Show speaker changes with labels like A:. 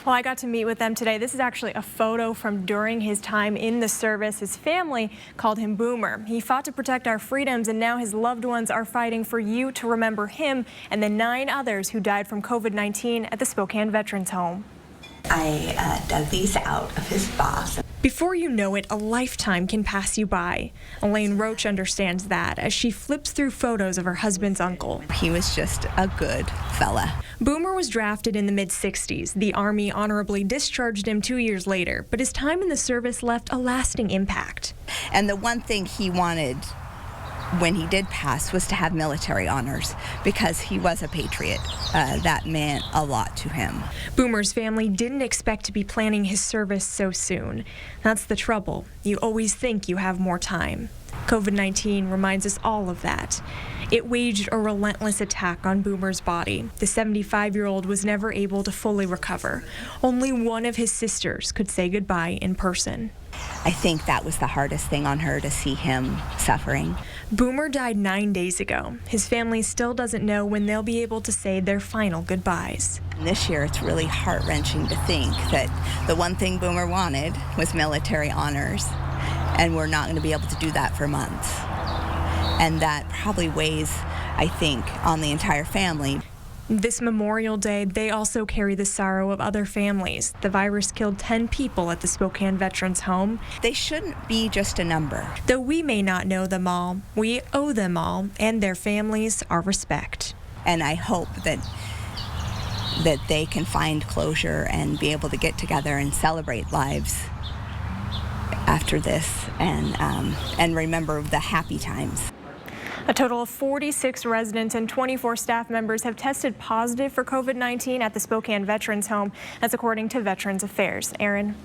A: Well, I got to meet with them today. This is actually a photo from during his time in the service. His family called him Boomer. He fought to protect our freedoms, and now his loved ones are fighting for you to remember him and the 9 others who died from COVID-19 at the Spokane Veterans Home.
B: I dug these out of his box.
A: Before you know it, a lifetime can pass you by. Elaine Roach understands that as she flips through photos of her husband's uncle.
B: He was just a good fella.
A: Boomer was drafted in the mid-60s. The Army honorably discharged him 2 years later, but his time in the service left a lasting impact.
B: And the one thing he wanted when he did pass was to have military honors because he was a patriot. That meant a lot to him.
A: Boomer's family didn't expect to be planning his service so soon. That's the trouble. You always think you have more time. COVID-19 reminds us all of that. It waged a relentless attack on Boomer's body. The 75-year-old was never able to fully recover. Only one of his sisters could say goodbye in person.
B: I think that was the hardest thing on her, to see him suffering.
A: Boomer died 9 days ago. His family still doesn't know when they'll be able to say their final goodbyes.
B: And this year, it's really heart-wrenching to think that the one thing Boomer wanted was military honors, and we're not going to be able to do that for months. And that probably weighs, I think, on the entire family.
A: This Memorial Day, they also carry the sorrow of other families. The virus killed 10 people at the Spokane Veterans Home.
B: They shouldn't be just a number.
A: Though we may not know them all, we owe them all and their families our respect.
B: And I hope that they can find closure and be able to get together and celebrate lives after this and remember the happy times.
A: A total of 46 residents and 24 staff members have tested positive for COVID-19 at the Spokane Veterans Home. That's according to Veterans Affairs. Aaron.